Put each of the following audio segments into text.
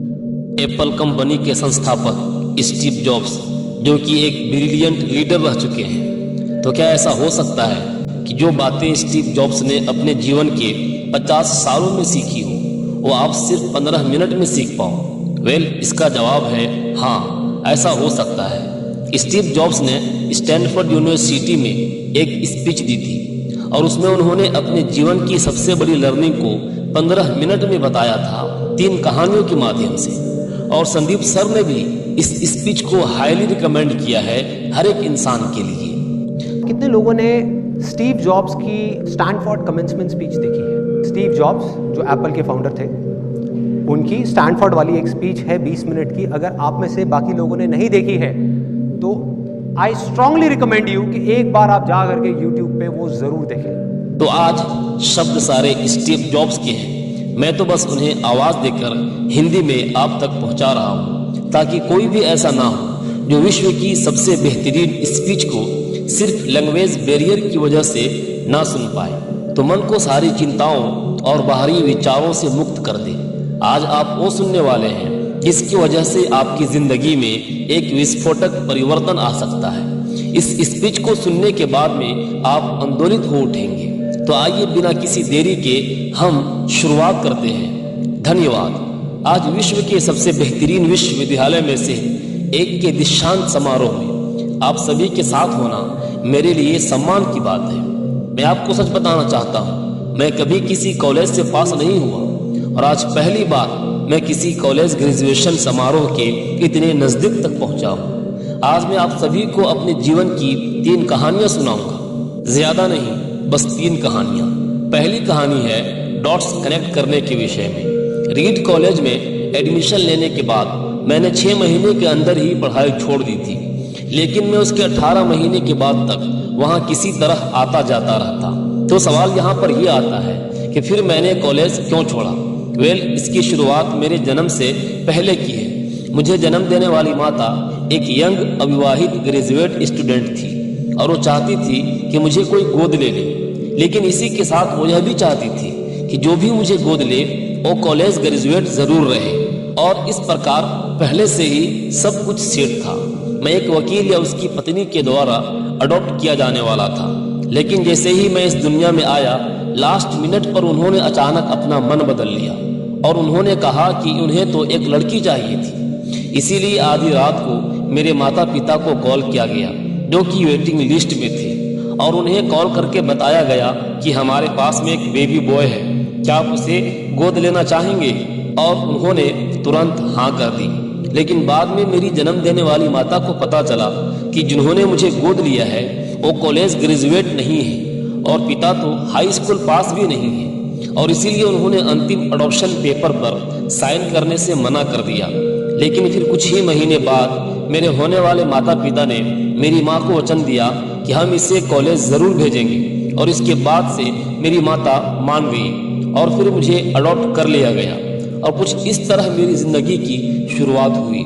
Apple company के संस्थापक Steve jobs, जो कि एक ब्रिलियंट लीडर रह चुके हैं, तो क्या ऐसा हो सकता है कि जो बातें स्टीव जॉब्स ने अपने जीवन के 50 सालों में सीखी हो वो आप सिर्फ 15 मिनट में सीख पाओ? इसका जवाब है हाँ, ऐसा हो सकता है। स्टीव जॉब्स ने स्टैनफोर्ड यूनिवर्सिटी में एक स्पीच दी थी और उसमें उन्होंने अपने जीवन की सबसे बड़ी लर्निंग को 15 मिनट में बताया था, 3 कहानियों के माध्यम से। और संदीप सर ने भी इस स्पीच को हाईली रिकमेंड किया है हर एक इंसान के लिए। कितने लोगों ने स्टीव जॉब्स की स्टैनफोर्ड कमेंसमेंट स्पीच देखी है? स्टीव जॉब्स जो एप्पल के फाउंडर थे, उनकी स्टैनफोर्ड वाली एक स्पीच है 20 मिनट की। अगर आप में से बाकी लोगों ने नहीं देखी है तो आई स्ट्रांगली रिकमेंड यू कि एक बार आप जा करके यूट्यूब पे वो जरूर देखें। तो आज शब्द सारे स्टीव जॉब्स के हैं, मैं तो बस उन्हें आवाज देकर हिंदी में आप तक पहुंचा रहा हूं, ताकि कोई भी ऐसा ना हो जो विश्व की सबसे बेहतरीन स्पीच को सिर्फ लैंग्वेज बैरियर की वजह से ना सुन पाए। तो मन को सारी चिंताओं और बाहरी विचारों से मुक्त कर दे। आज आप वो सुनने वाले हैं जिसकी वजह से आपकी जिंदगी में एक विस्फोटक परिवर्तन आ सकता है। इस स्पीच को सुनने के बाद में आप आंदोलित हो उठेंगे। तो आइए बिना किसी देरी के हम शुरुआत करते हैं। धन्यवाद। आज विश्व के सबसे बेहतरीन विश्वविद्यालय में से एक के दीक्षांत समारोह में आप सभी के साथ होना मेरे लिए सम्मान की बात है। मैं आपको सच बताना चाहता हूँ, मैं कभी किसी कॉलेज से पास नहीं हुआ और आज पहली बार मैं किसी कॉलेज ग्रेजुएशन समारोह के इतने नजदीक तक पहुंचा हूँ। आज मैं आप सभी को अपने जीवन की 3 कहानियां सुनाऊंगा, ज्यादा नहीं, बस 3 कहानियां। पहली कहानी है डॉट्स कनेक्ट करने के विषय में। रीड कॉलेज में एडमिशन लेने के बाद मैंने 6 महीने के अंदर ही पढ़ाई छोड़ दी थी, लेकिन मैं उसके 18 महीने के बाद तक वहां किसी तरह आता जाता रहता। तो सवाल यहाँ पर यह आता है कि फिर मैंने कॉलेज क्यों छोड़ा? इसकी शुरुआत मेरे जन्म से पहले की है। मुझे जन्म देने वाली माता एक यंग अविवाहित ग्रेजुएट स्टूडेंट थी और वो चाहती थी कि मुझे कोई गोद ले ले, लेकिन इसी के साथ वो यह भी चाहती थी कि जो भी मुझे गोद ले वो कॉलेज ग्रेजुएट जरूर रहे। और इस प्रकार पहले से ही सब कुछ सेट था। मैं एक वकील या उसकी पत्नी के द्वारा अडॉप्ट किया जाने वाला था, लेकिन जैसे ही मैं इस दुनिया में आया, लास्ट मिनट पर उन्होंने अचानक अपना मन बदल लिया और उन्होंने कहा कि उन्हें तो एक लड़की चाहिए थी। इसीलिए आधी रात को मेरे माता पिता को कॉल किया गया, जो कि वेटिंग लिस्ट में थे, और उन्हें कॉल करके बताया गया कि हमारे पास में एक बेबी बॉय है, क्या आप उसे गोद लेना चाहेंगे? और उन्होंने तुरंत हाँ कर दी। लेकिन बाद में मेरी जन्म देने वाली माता को पता चला कि जिन्होंने मुझे गोद लिया है वो कॉलेज ग्रेजुएट नहीं है और पिता तो हाई स्कूल पास भी नहीं है, और इसीलिए उन्होंने अंतिम अडॉप्शन पेपर पर साइन करने से मना कर दिया। लेकिन फिर कुछ ही महीने बाद मेरे होने वाले माता पिता ने मेरी माँ को वचन दिया कि हम इसे कॉलेज जरूर भेजेंगे, और इसके बाद से मेरी माता मान गई और फिर मुझे अडॉप्ट कर लिया गया। और कुछ इस तरह मेरी जिंदगी की शुरुआत हुई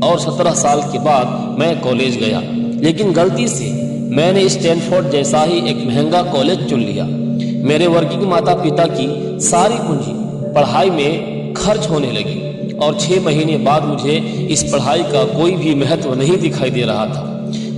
और 17 साल के बाद मैं कॉलेज गया। लेकिन गलती से मैंने स्टैनफोर्ड जैसा ही एक महंगा कॉलेज चुन लिया। मेरे वर्किंग माता पिता की सारी पूंजी पढ़ाई में खर्च होने लगी और 6 महीने बाद मुझे इस पढ़ाई का कोई भी महत्व नहीं दिखाई दे रहा था।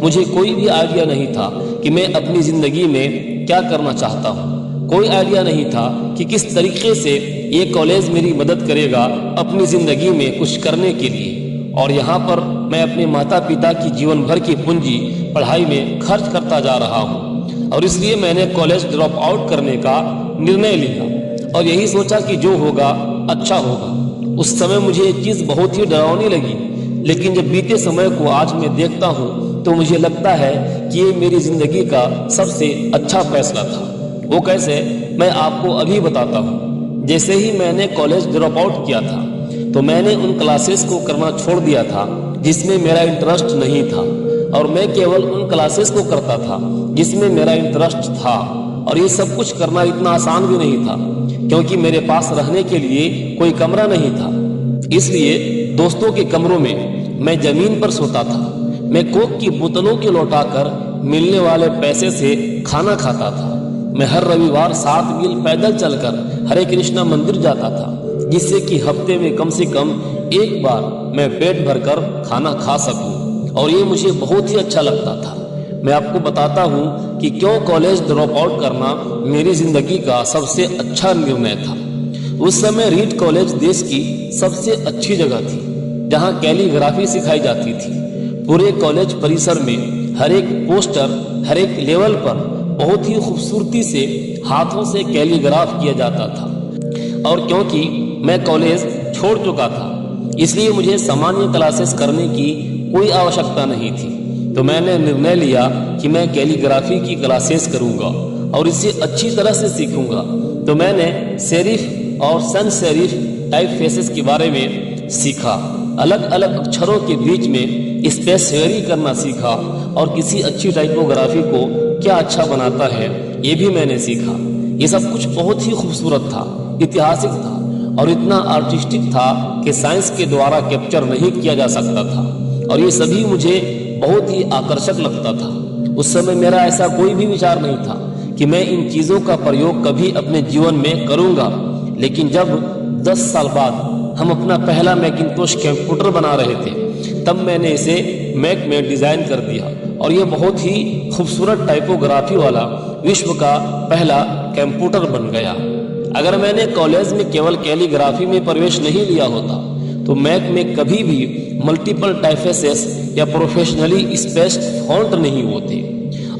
मुझे कोई भी आइडिया नहीं था कि मैं अपनी जिंदगी में क्या करना चाहता हूँ। कोई आइडिया नहीं था कि किस तरीके से ये कॉलेज मेरी मदद करेगा अपनी जिंदगी में कुछ करने के लिए। और यहाँ पर मैं अपने माता पिता की जीवन भर की पूंजी पढ़ाई में खर्च करता जा रहा हूँ, और इसलिए मैंने कॉलेज ड्रॉप आउट करने का निर्णय लिया और यही सोचा कि जो होगा अच्छा होगा। उस समय मुझे एक चीज बहुत ही डरावनी लगी, लेकिन जब बीते समय को आज मैं देखता हूँ तो मुझे लगता है कि ये मेरी जिंदगी का सबसे अच्छा फैसला था। वो कैसे, मैं आपको अभी बताता हूँ। जैसे ही मैंने कॉलेज ड्रॉप आउट किया था तो मैंने उन क्लासेस को करना छोड़ दिया था जिसमें मेरा इंटरेस्ट नहीं था, और मैं केवल उन क्लासेस को करता था जिसमें मेरा इंटरेस्ट था। और ये सब कुछ करना इतना आसान भी नहीं था, क्योंकि मेरे पास रहने के लिए कोई कमरा नहीं था। इसलिए दोस्तों के कमरों में मैं जमीन पर सोता था। मैं कोक की बोतलों के लौटाकर मिलने वाले पैसे से खाना खाता था। मैं हर रविवार 7 मील पैदल चलकर हरे कृष्णा मंदिर जाता था। जिससे कि हफ्ते में कम से कम एक बार मैं पेट भरकर खाना खा सकूं, और ये मुझे बहुत ही अच्छा लगता था। मैं आपको बताता हूँ कि क्यों कॉलेज ड्रॉप आउट करना मेरी जिंदगी का सबसे अच्छा निर्णय था। उस समय रीड कॉलेज देश की सबसे अच्छी जगह थी, जहाँ कैलीग्राफी सिखाई जाती थी। पूरे कॉलेज परिसर में हर एक पोस्टर, हर एक लेवल पर बहुत ही खूबसूरती से हाथों से कैलीग्राफ किया जाता था। और क्योंकि मैं कॉलेज छोड़ चुका था, इसलिए मुझे सामान्य क्लासेस करने की कोई आवश्यकता नहीं थी। तो मैंने निर्णय लिया कि मैं कैलीग्राफी की क्लासेस करूंगा और इसे अच्छी तरह से सीखूंगा। तो मैंने सेरिफ और सन सेरिफ टाइप फेसेस के बारे में सीखा, अलग अलग अक्षरों के बीच में स्पेस वेरी करना सीखा, और किसी अच्छी टाइपोग्राफी को क्या अच्छा बनाता है ये भी मैंने सीखा। ये सब कुछ बहुत ही खूबसूरत था, ऐतिहासिक था और इतना आर्टिस्टिक था कि साइंस के द्वारा कैप्चर नहीं किया जा सकता था, और ये सभी मुझे बहुत ही आकर्षक लगता था। उस समय मेरा ऐसा कोई भी विचार नहीं था कि मैं इन चीज़ों का प्रयोग कभी अपने जीवन में करूंगा। लेकिन जब 10 साल बाद हम अपना पहला मैकिंटोश कंप्यूटर बना रहे थे, तब मैंने इसे मैक में डिज़ाइन कर दिया, और ये बहुत ही खूबसूरत टाइपोग्राफी वाला विश्व का पहला कंप्यूटर बन गया। अगर मैंने कॉलेज में केवल कैलीग्राफी में प्रवेश नहीं लिया होता, तो मैक में कभी भी मल्टीपल टाइपफेसेस या प्रोफेशनली स्पेस्ड फॉन्ट नहीं होते।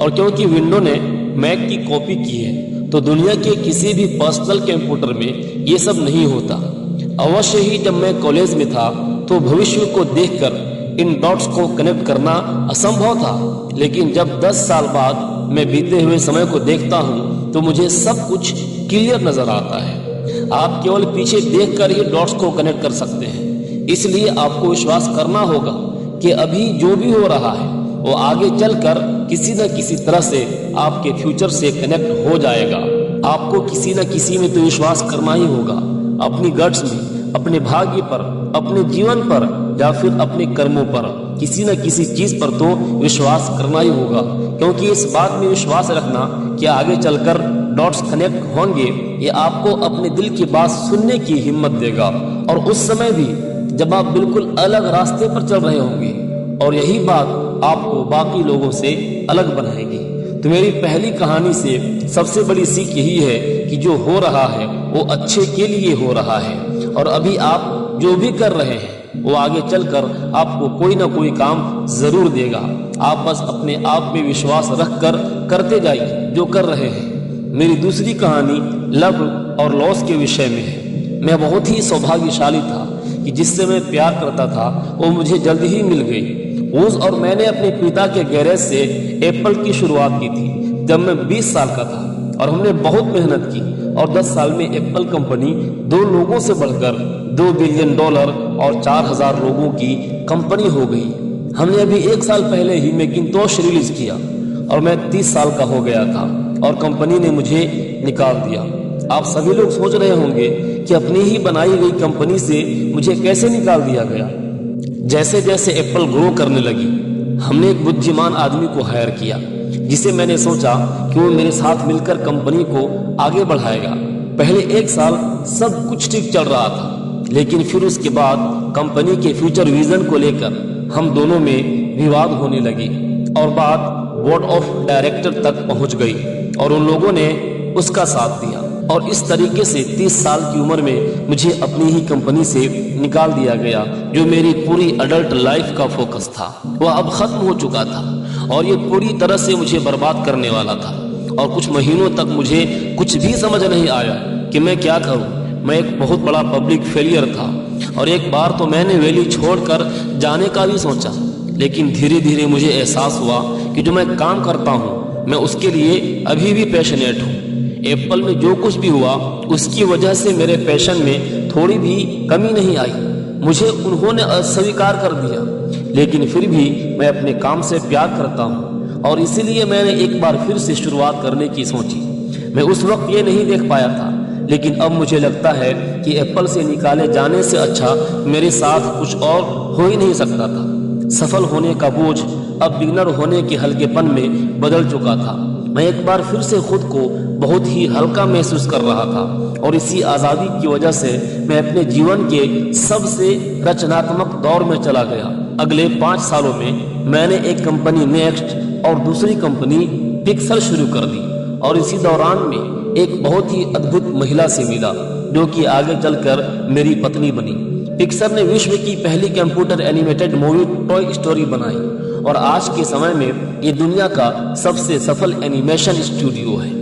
और क्योंकि विंडो ने मैक की कॉपी की है, तो दुनिया के किसी भी पर्सनल कंप्यूटर में ये सब नहीं होता। अवश्य ही जब मैं कॉलेज में था तो भविष्य को देखकर इन डॉट्स को कनेक्ट करना असंभव था, लेकिन जब 10 साल बाद मैं बीते हुए समय को देखता हूँ तो मुझे सब कुछ क्लियर नजर आता है। आप केवल पीछे देखकर ही डॉट्स को कनेक्ट कर सकते हैं, इसलिए आपको विश्वास करना होगा कि अभी जो भी हो रहा है वो आगे चलकर किसी न किसी तरह से आपके फ्यूचर से कनेक्ट हो जाएगा। आपको किसी न किसी में तो विश्वास करना ही होगा, अपनी गट्स में, अपने भाग्य पर, अपने जीवन पर या फिर अपने कर्मों पर, किसी न किसी चीज पर तो विश्वास करना ही होगा। क्योंकि इस बात में विश्वास रखना कि आगे चलकर डॉट्स कनेक्ट होंगे, ये आपको अपने दिल की बात सुनने की हिम्मत देगा, और उस समय भी जब आप बिल्कुल अलग रास्ते पर चल रहे होंगे, और यही बात आपको बाकी लोगों से अलग बनाएगी। तो मेरी पहली कहानी से सबसे बड़ी सीख यही है कि जो हो रहा है वो अच्छे के लिए हो रहा है, और अभी आप जो भी कर रहे हैं वो आगे चलकर आपको कोई ना कोई काम जरूर देगा। आप बस अपने आप में विश्वास रखकर करते जाइए जो कर रहे हैं। मेरी दूसरी कहानी लव और लॉस के विषय में है। मैं बहुत ही सौभाग्यशाली था कि जिससे मैं प्यार करता था वो मुझे जल्द ही मिल गई। और मैंने अपने पिता के गैरेज से एप्पल की शुरुआत की थी जब मैं 20 साल का था, और हमने बहुत मेहनत की, और 10 साल में एप्पल कंपनी 2 लोगों से बढ़कर $2 बिलियन और 4000 लोगों की कंपनी हो गई। हमने अभी 1 साल पहले ही मैकिंटोश रिलीज किया, और मैं 30 साल का हो गया था, और कंपनी ने मुझे निकाल दिया। आप सभी लोग सोच रहे होंगे कि अपनी ही बनाई गई कंपनी से मुझे कैसे निकाल दिया गया। जैसे जैसे एप्पल ग्रो करने लगी, हमने एक बुद्धिमान आदमी को हायर किया, जिसे मैंने सोचा कि वो मेरे साथ मिलकर कंपनी को आगे बढ़ाएगा। पहले 1 साल सब कुछ ठीक चल रहा था, लेकिन फिर उसके बाद कंपनी के फ्यूचर विजन को लेकर हम दोनों में विवाद होने लगी, और बात बोर्ड ऑफ डायरेक्टर तक पहुंच गई, और उन लोगों ने उसका साथ दिया, और इस तरीके से 30 साल की उम्र में मुझे अपनी ही कंपनी से निकाल दिया गया। जो मेरी पूरी अडल्ट लाइफ का फोकस था वह अब खत्म हो चुका था, और ये पूरी तरह से मुझे बर्बाद करने वाला था। और कुछ महीनों तक मुझे कुछ भी समझ नहीं आया कि मैं क्या करूं। मैं एक बहुत बड़ा पब्लिक फेलियर था, और एक बार तो मैंने वैली छोड़कर जाने का भी सोचा, लेकिन धीरे धीरे मुझे एहसास हुआ कि जो मैं काम करता हूं मैं उसके लिए अभी भी पैशनेट हूं। एप्पल में जो कुछ भी हुआ उसकी वजह से मेरे पैशन में थोड़ी भी कमी नहीं आई। मुझे उन्होंने अस्वीकार कर दिया, लेकिन फिर भी मैं अपने काम से प्यार करता हूँ, और इसीलिए मैंने एक बार फिर से शुरुआत करने की सोची। मैं उस वक्त ये नहीं देख पाया था, लेकिन अब मुझे लगता है कि एप्पल से निकाले जाने से अच्छा मेरे साथ कुछ और हो ही नहीं सकता था। सफल होने का बोझ अब बिगनर होने के हल्केपन में बदल चुका था। मैं एक बार फिर से खुद को बहुत ही हल्का महसूस कर रहा था, और इसी आज़ादी की वजह से मैं अपने जीवन के सबसे रचनात्मक दौर में चला गया। अगले 5 सालों में मैंने एक कंपनी नेक्स्ट और दूसरी कंपनी पिक्सल शुरू कर दी और इसी दौरान में एक बहुत ही अद्भुत महिला से मिला जो कि आगे चलकर मेरी पत्नी बनी। पिक्सर ने विश्व की पहली computer animated movie toy story बनाई और आज के समय में ये दुनिया का सबसे सफल एनिमेशन स्टूडियो है।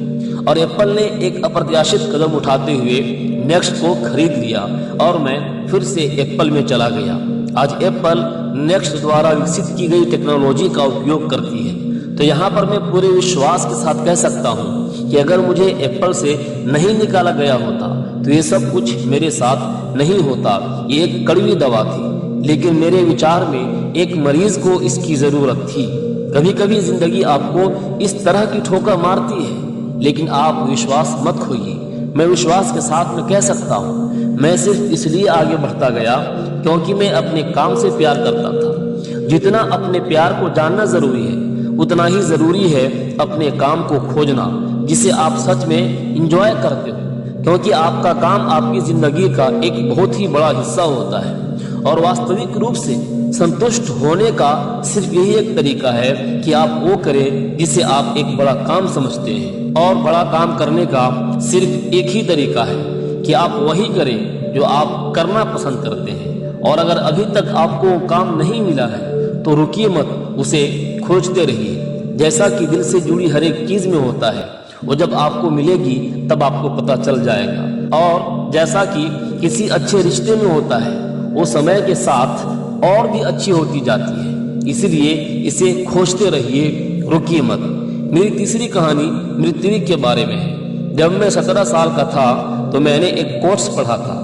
और एप्पल ने एक अप्रत्याशित कदम उठाते हुए नेक्स्ट को खरीद लिया और मैं फिर से एप्पल में चला गया। आज एप्पल नेक्स्ट द्वारा विकसित की गई टेक्नोलॉजी का उपयोग करती है। तो यहाँ पर मैं पूरे विश्वास के साथ कह सकता हूँ कि अगर मुझे एप्पल से नहीं निकाला गया होता तो ये सब कुछ मेरे साथ नहीं होता। ये एक कड़वी दवा थी, लेकिन मेरे विचार में एक मरीज को इसकी जरूरत थी। कभी कभी जिंदगी आपको इस तरह की ठोकर मारती है, लेकिन आप विश्वास मत खोइए। मैं विश्वास के साथ में कह सकता हूँ, मैं सिर्फ इसलिए आगे बढ़ता गया क्योंकि मैं अपने काम से प्यार करता था। जितना अपने प्यार को जानना जरूरी है, उतना ही जरूरी है अपने काम को खोजना जिसे आप सच में एंजॉय करते हो, क्योंकि आपका काम आपकी जिंदगी का एक बहुत ही बड़ा हिस्सा होता है। और वास्तविक रूप से संतुष्ट होने का सिर्फ यही एक तरीका है कि आप वो करें जिसे आप एक बड़ा काम समझते हैं। और बड़ा काम करने का सिर्फ एक ही तरीका है कि आप वही करें जो आप करना पसंद करते हैं। और अगर अभी तक आपको काम नहीं मिला है तो रुकिए मत, उसे खोजते रहिए। जैसा कि दिल से जुड़ी हर एक चीज में होता है, वो जब आपको मिलेगी तब आपको पता चल जाएगा। और जैसा कि किसी अच्छे रिश्ते में होता है, वो समय के साथ और भी अच्छी होती जाती है। इसलिए इसे खोजते रहिए, रुकिए मत। मेरी तीसरी कहानी मृत्यु के बारे में है। जब मैं 17 साल का था तो मैंने एक कोट्स पढ़ा था,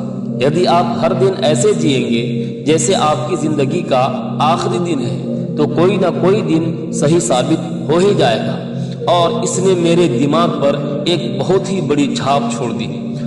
यदि आप हर दिन ऐसे जिएंगे जैसे आपकी जिंदगी का आखिरी दिन है तो कोई ना कोई दिन सही साबित हो ही जाएगा। और इसने मेरे दिमाग पर एक बहुत ही बड़ी छाप छोड़ दी।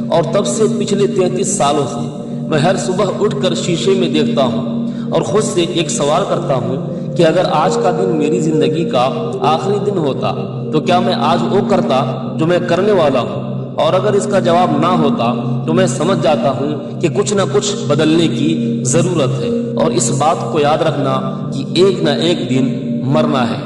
और तब से पिछले 33 सालों से मैं हर सुबह उठकर शीशे में देखता हूँ और खुद से एक सवाल करता हूँ कि अगर आज का दिन मेरी जिंदगी का आखिरी दिन होता तो क्या मैं आज वो करता जो मैं करने वाला हूँ। और अगर इसका जवाब ना होता तो मैं समझ जाता हूँ कि कुछ ना कुछ बदलने की जरूरत है। और इस बात को याद रखना कि एक ना एक दिन मरना है।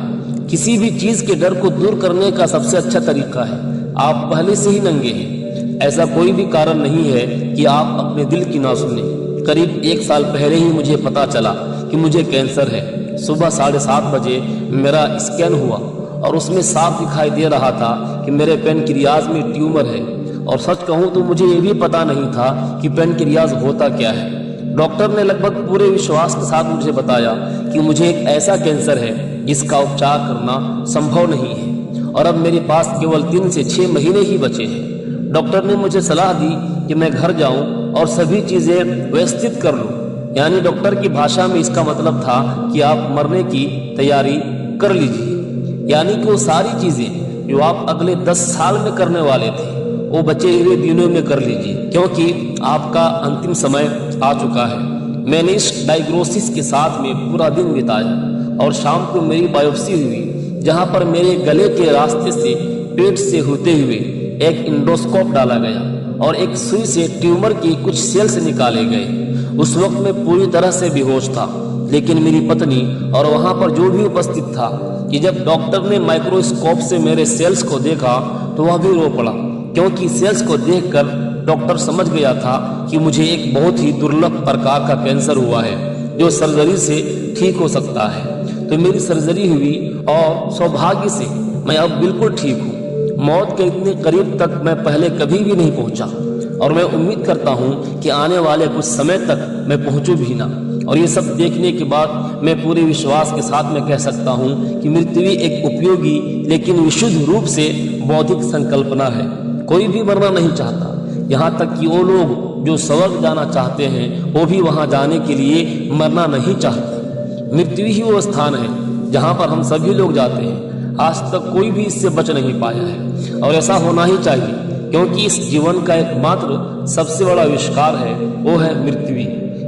किसी भी चीज के डर को दूर करने का सबसे अच्छा तरीका है आप पहले से ही नंगे हैं। ऐसा कोई भी कारण नहीं है कि आप अपने दिल की ना सुने। करीब 1 साल पहले ही मुझे पता चला कि मुझे कैंसर है। सुबह 7:30 बजे मेरा स्कैन हुआ और उसमें साफ दिखाई दे रहा था कि मेरे पेनक्रियाज में ट्यूमर है। और सच कहूँ तो मुझे ये भी पता नहीं था कि पेनक्रियाज होता क्या है। डॉक्टर ने लगभग पूरे विश्वास के साथ मुझे बताया कि मुझे एक ऐसा कैंसर है जिसका उपचार करना संभव नहीं है और अब मेरे पास केवल 3 से 6 महीने ही बचे हैं। डॉक्टर ने मुझे सलाह दी कि मैं घर जाऊं और सभी चीजें व्यवस्थित कर लूं। यानी डॉक्टर की भाषा में इसका मतलब था कि आप मरने की तैयारी कर लीजिए। यानी कि वो सारी चीजें जो आप अगले 10 साल में करने वाले थे वो बचे हुए दिनों में कर लीजिए, क्योंकि आपका अंतिम समय आ चुका है। मैंने इस डायग्नोसिस के साथ में पूरा दिन बिताया और शाम को मेरी बायोप्सी हुई, जहां पर मेरे गले के रास्ते से पेट से होते हुए एक इंडोस्कोप डाला गया और एक सुई से ट्यूमर की कुछ सेल्स निकाले गए। उस वक्त मैं पूरी तरह से बेहोश था, लेकिन मेरी पत्नी और वहां पर जो भी उपस्थित था कि जब डॉक्टर ने माइक्रोस्कोप से मेरे सेल्स को देखा तो वह भी रो पड़ा, क्योंकि सेल्स को देखकर डॉक्टर समझ गया था कि मुझे एक बहुत ही दुर्लभ प्रकार का कैंसर हुआ है जो सर्जरी से ठीक हो सकता है। तो मेरी सर्जरी हुई और सौभाग्य से मैं अब बिल्कुल ठीक हूँ। मौत के इतने करीब तक मैं पहले कभी भी नहीं पहुंचा और मैं उम्मीद करता हूँ कि आने वाले कुछ समय तक मैं पहुंचूं भी ना। और ये सब देखने के बाद मैं पूरे विश्वास के साथ में कह सकता हूँ कि मृत्यु एक उपयोगी लेकिन विशुद्ध रूप से बौद्धिक संकल्पना है। कोई भी मरना नहीं चाहता, यहाँ तक कि वो लोग जो स्वर्ग जाना चाहते हैं वो भी वहाँ जाने के लिए मरना नहीं चाहते। मृत्यु ही वो स्थान है जहाँ पर हम सभी लोग जाते हैं। आज तक कोई भी इससे बच नहीं पाया है और ऐसा होना ही चाहिए, क्योंकि इस जीवन का एकमात्र सबसे बड़ा आविष्कार है वो है मृत्यु।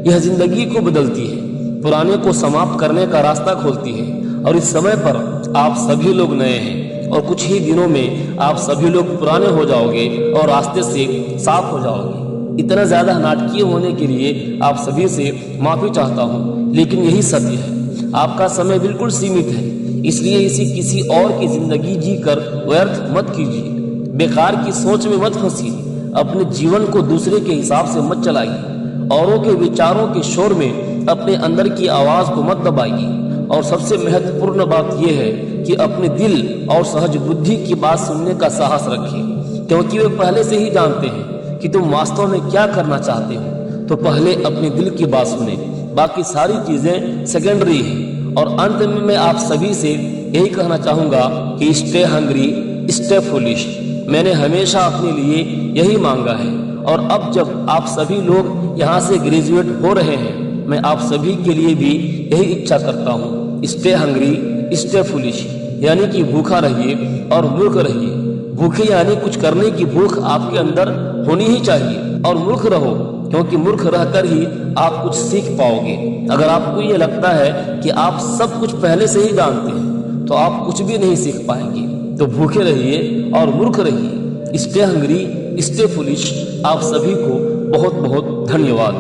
यह जिंदगी को बदलती है, पुराने को समाप्त करने का रास्ता खोलती है। और इस समय पर आप सभी लोग नए हैं, और कुछ ही दिनों में आप सभी लोग पुराने हो जाओगे और रास्ते से साफ हो जाओगे। इतना ज्यादा नाटकीय होने के लिए आप सभी से माफी चाहता हूँ, लेकिन यही सत्य है। आपका समय बिल्कुल सीमित है, इसलिए इसी किसी और की जिंदगी जीकर व्यर्थ मत कीजिए। बेकार की सोच में मत फंसिए। अपने जीवन को दूसरे के हिसाब से मत चलाइए। औरों के विचारों के शोर में अपने अंदर की आवाज को मत दबाइए। और सबसे महत्वपूर्ण बात यह है कि अपने दिल और सहज बुद्धि की बात सुनने का साहस रखिए, क्योंकि वे पहले से ही जानते हैं कि तुम वास्तव में क्या करना चाहते हो। तो पहले अपने दिल की बात सुने, बाकी सारी चीजें सेकेंडरी है। और अंत में मैं आप सभी से यही कहना चाहूंगा कि स्टे हंग्री, स्टे फुलिश। मैंने हमेशा अपने लिए यही मांगा है, और अब जब आप सभी लोग यहाँ से ग्रेजुएट हो रहे हैं, मैं आप सभी के लिए भी यही इच्छा करता हूँ। स्टे हंग्री, स्टे फुलिश, यानी कि भूखा रहिए और मूर्ख रहिए। भूखे यानी कुछ करने की भूख आपके अंदर होनी ही चाहिए, और मूर्ख रहो, क्योंकि मूर्ख रहकर ही आप कुछ सीख पाओगे। अगर आपको ये लगता है कि आप सब कुछ पहले से ही जानते हैं, तो आप कुछ भी नहीं सीख पाएंगे। तो भूखे रहिए और मूर्ख रहिए। Stay hungry, stay foolish. आप सभी को बहुत बहुत धन्यवाद।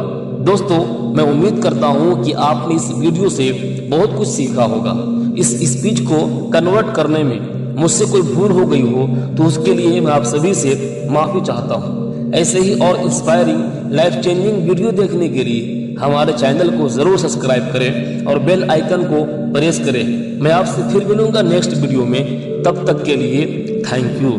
दोस्तों, मैं उम्मीद करता हूँ कि आपने इस वीडियो से बहुत कुछ सीखा होगा। इस स्पीच को कन्वर्ट करने में मुझसे कोई भूल हो गई हो तो उसके लिए मैं आप सभी से माफी चाहता हूँ। ऐसे ही और इंस्पायरिंग लाइफ चेंजिंग वीडियो देखने के लिए हमारे चैनल को जरूर सब्सक्राइब करें और बेल आइकन को प्रेस करें। मैं आपसे फिर मिलूंगा नेक्स्ट वीडियो में। तब तक के लिए थैंक यू।